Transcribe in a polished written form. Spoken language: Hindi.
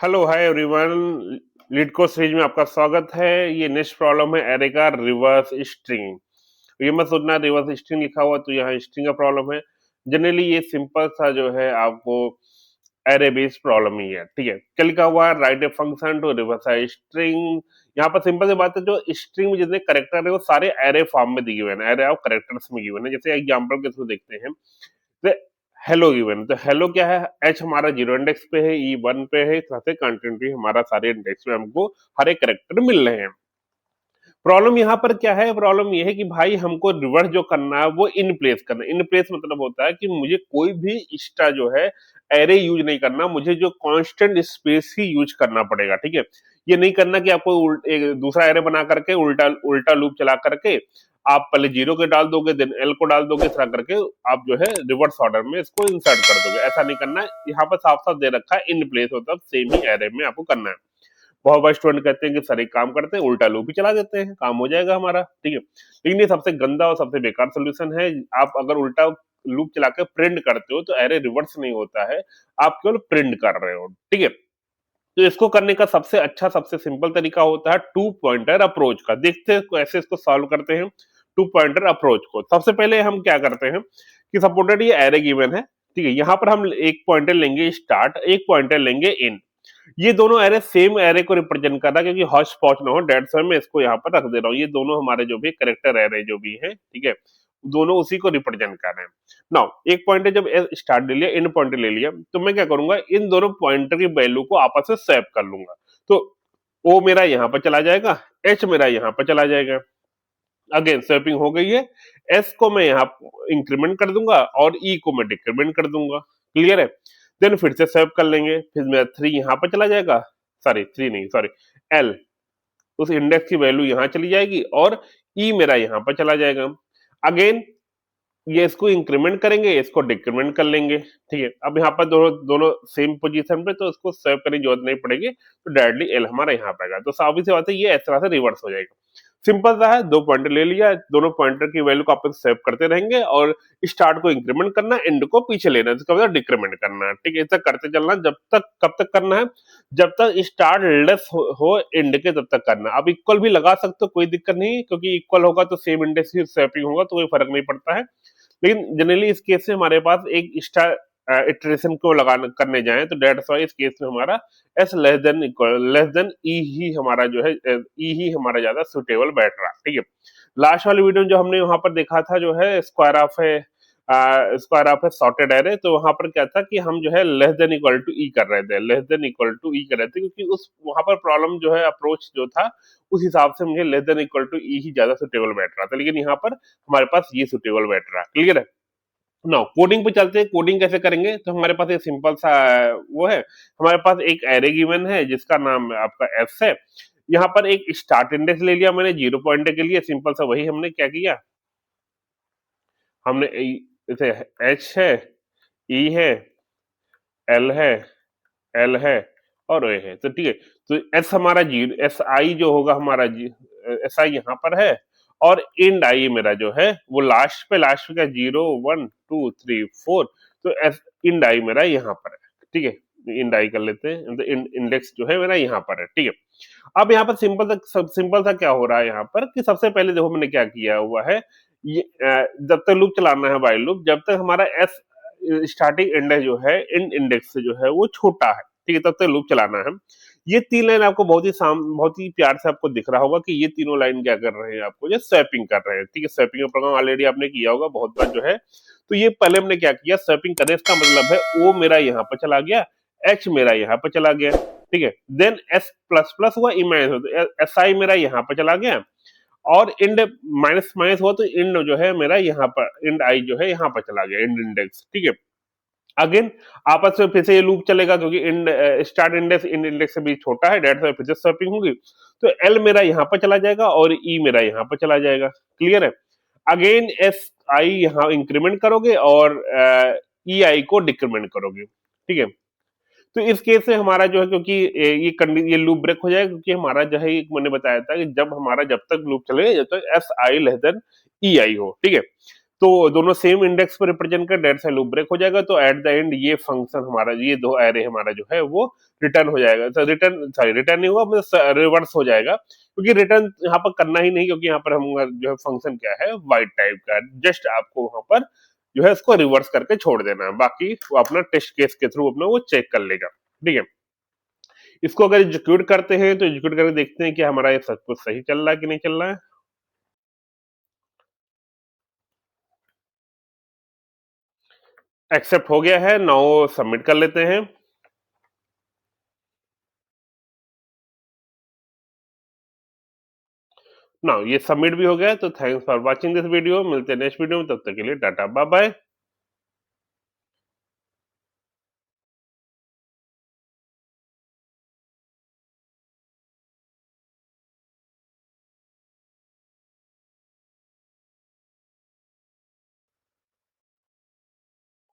Hello hi everyone, leet code series में आपका स्वागत है। ये नेक्स्ट प्रॉब्लम है एरे का रिवर्स स्ट्रिंग। ये मत सोचना रिवर्स स्ट्रिंग लिखा हुआ तो यहाँ स्ट्रिंग का प्रॉब्लम है। जनरली ये सिंपल सा जो है आपको एरे बेस्ड प्रॉब्लम ही है, ठीक है। क्या लिखा हुआ है? Write a function to reverse a string. यहाँ पर सिंपल सी बात है, जो स्ट्रिंग में जितने करेक्टर है वो सारे एरे फॉर्म में दिए हुए हैं, एरे ऑफ करेक्टर्स में गिवन है। जैसे एग्जाम्पल के थ्रू देखते हैं, हेलो गिवन, तो हेलो क्या है? एच हमारा जीरो इंडेक्स पे है, ई वन पे है, इस तरह से कंटिन्यूटी हमारा सारे इंडेक्स में हमको हर एक करेक्टर मिल रहे हैं। प्रॉब्लम यहाँ पर क्या है? प्रॉब्लम ये है कि भाई हमको रिवर्स जो करना है वो इन प्लेस करना है। इन प्लेस मतलब होता है कि मुझे कोई भी एक्स्ट्रा जो है एरे यूज नहीं करना, मुझे जो कांस्टेंट स्पेस ही यूज करना पड़ेगा, ठीक है। ये नहीं करना कि आपको एक दूसरा एरे बना करके उल्टा उल्टा लूप चला करके आप पहले जीरो के डाल दोगे, देन एल को डाल दोगे, इस तरह करके आप जो है रिवर्स ऑर्डर में इसको इंसर्ट कर दोगे। ऐसा नहीं करना है। यहाँ पर साफ साफ दे रखा है इन प्लेस, मतलब सेम ही एरे में आपको करना है। बहुत बार स्टूडेंट कहते हैं कि सर एक काम करते हैं, उल्टा लूप ही चला देते हैं, काम हो जाएगा हमारा, ठीक है। लेकिन ये सबसे गंदा और सबसे बेकार सोल्यूशन है। आप अगर उल्टा लूप चला के प्रिंट करते हो तो एरे रिवर्स नहीं होता है, आप केवल प्रिंट कर रहे हो, ठीक है। तो इसको करने का सबसे अच्छा सबसे सिंपल तरीका होता है टू पॉइंटर अप्रोच का। देखते हैं कैसे इसको सॉल्व करते हैं टू पॉइंटर अप्रोच को। सबसे पहले हम क्या करते हैं कि सपोर्टेड ये एरे गिवन है, ठीक है। यहाँ पर हम एक पॉइंटर लेंगे स्टार्ट, एक पॉइंटर लेंगे इन। ये दोनों एरे सेम एरे को रिप्रेजेंट कर रहा है, क्योंकि हॉच पॉच ना हो, डेट से मैं इसको यहाँ पर रख दे रहा हूँ। ये दोनों हमारे जो भी करेक्टर एरे जो भी है, ठीक है, दोनों उसी को रिप्रेजेंट कर रहे हैं। नाउ एक पॉइंटर जब स्टार्ट ले लिया, इन पॉइंटर ले लिया, तो मैं क्या करूंगा, इन दोनों पॉइंटर की वैल्यू को आपस में स्वैप कर लूंगा। तो ओ मेरा यहाँ पर चला जाएगा, एच मेरा यहाँ पर चला जाएगा। अगेन स्वैपिंग हो गई है। एस को मैं यहाँ इंक्रीमेंट कर दूंगा और ई को मैं डिक्रीमेंट कर दूंगा। क्लियर है? देन फिर से स्वैप कर लेंगे, फिर मेरा थ्री यहाँ पर चला जाएगा, सॉरी थ्री नहीं, सॉरी एल, उस इंडेक्स की वैल्यू यहाँ चली जाएगी और ई मेरा यहाँ पर चला जाएगा। अगेन ये इसको इंक्रीमेंट करेंगे, इसको डिक्रीमेंट कर लेंगे, ठीक है। अब यहाँ पर दोनों दोनों सेम पोजीशन पे, तो इसको स्वैप करने की जरूरत नहीं पड़ेगी, तो डायरेक्टली एल हमारा यहाँ पे आएगा। तो साबित सी बात है, ये इस तरह से रिवर्स हो जाएगा। सिंपल सा है, दो पॉइंटर ले लिया, दोनों पॉइंटर की वैल्यू को आपस स्वैप करते रहेंगे और स्टार्ट को इंक्रीमेंट करना, एंड को पीछे लेना है, इसका मतलब डिक्रीमेंट करना है, ठीक है। ऐसा करते चलना, जब तक कब तक करना है? जब तक स्टार्ट लेस हो एंड के तब तक करना। अब इक्वल भी लगा सकते हो, कोई दिक्कत नहीं, क्योंकि इक्वल होगा तो सेम इंडेक्स की स्वैपिंग होगा तो कोई फर्क नहीं पड़ता है। लेकिन जनरली इस केस में हमारे पास एक स्टार इटरेशन को लगाना करने जाएं तो डेट्स वाई इस केस में हमारा S less than equal less than E ही हमारा जो है ई ही हमारा ज्यादा सुटेबल बैठ रहा, ठीक है। लास्ट वाली वीडियो में जो हमने वहां पर देखा था जो है स्क्वायर ऑफ है सॉर्टेड एरे, तो वहां पर क्या था कि हम जो है लेस देन इक्वल टू ई कर रहे थे, लेस देन इक्वल टू ई कर रहे थे, क्योंकि उस वहां पर प्रॉब्लम जो है अप्रोच जो था उस हिसाब से मुझे लेस देन इक्वल टू ई ही ज्यादा सुटेबल बैठ रहा था। लेकिन यहाँ पर हमारे पास ये सुटेबल बैठ रहा है। क्लियर है? नाउ कोडिंग पे चलते हैं। कोडिंग कैसे करेंगे? तो हमारे पास एक सिंपल सा वो है, हमारे पास एक एरे गिवन है जिसका नाम आपका एफ है। यहाँ पर एक स्टार्ट इंडेक्स ले लिया मैंने जीरो पॉइंटर के लिए, सिंपल सा वही हमने क्या किया, हमने जैसे एच है, ई है, एल है, एल है और ए है, तो ठीक है। तो एस हमारा जीरो, एस आई जो होगा हमारा एस आई यहाँ पर है, और इंड आई मेरा जो है वो लास्ट पे क्या, zero one two three four, तो एस इंड आई मेरा यहाँ पर है, ठीक है। इंड आई कर लेते हैं, तो इंडेक्स जो है मेरा यहाँ पर है, ठीक है। अब यहाँ पर सिंपल सा क्या हो रहा है यहाँ पर कि सबसे पहले देखो मैंने क्या किया हुआ है, ये जब तक लूप चलाना है वाइल लूप, जब तक हमारा एस स्टार्टिंग इंडेक्स जो है इन इंडेक्स से जो है वो छोटा है, ठीक है, तब तक लूप चलाना है। ये तीन लाइन आपको बहुत ही प्यार से आपको दिख रहा होगा कि ये तीनों लाइन क्या कर रहे हैं, आपको जो स्वैपिंग कर रहे हैं, ठीक है। स्वैपिंग का प्रोग्राम ऑलरेडी आपने किया होगा बहुत बार जो है। तो ये पहले हमने क्या किया, स्वैपिंग करने इसका मतलब है ओ मेरा यहाँ पर चला गया, एच मेरा यहाँ पर चला गया, ठीक है। देन एस प्लस प्लस हुआ, ई माइनस, एस आई मेरा यहाँ पर चला गया, और इंड माइनस माइनस हुआ तो इंड जो है मेरा यहाँ पर, इंड आई जो है यहाँ पर चला गया, इंड इंडेक्स, ठीक है। अगेन आपस में फिर से ये लूप चलेगा, क्योंकि end start index end index से भी छोटा है, डेट से फिर से स्वैपिंग होगी, तो एल मेरा यहाँ पर चला जाएगा और ई मेरा यहाँ पर चला जाएगा। क्लियर है? अगेन एस आई यहाँ इंक्रीमेंट करोगे और ई आई को डिक्रीमेंट करोगे, ठीक है। तो इस केस में हमारा जो है, क्योंकि ये लूप ब्रेक हो जाएगा, क्योंकि हमारा जो है मैंने बताया था कि जब तक लूप चले जब तक एस आई लेस देन ई आई हो, ठीक है। तो दोनों सेम इंडेक्स पर रिप्रेजेंट कर डेड साइड लूप ब्रेक हो जाएगा, तो एट द एंड ये फंक्शन हमारा, ये दो एरे हमारा जो है वो रिटर्न हो जाएगा। तो रिटर्न नहीं हुआ, मतलब रिवर्स हो जाएगा, क्योंकि रिटर्न यहाँ पर करना ही नहीं, क्योंकि यहाँ पर हम जो है फंक्शन क्या है, वाइट टाइप का है। जस्ट आपको वहां पर जो है उसको रिवर्स करके छोड़ देना है, बाकी वो अपना टेस्ट केस के थ्रू अपना वो चेक कर लेगा। ठीक है, इसको अगर एग्जीक्यूट करते हैं तो एग्जीक्यूट करके देखते हैं कि हमारा ये सब कुछ सही चल रहा है कि नहीं चल रहा है। एक्सेप्ट हो गया है, नाउ सबमिट कर लेते हैं। नाउ ये सबमिट भी हो गया, तो thanks for watching this video. मिलते हैं नेक्स्ट वीडियो में, तब तक के लिए टाटा बाय बाय।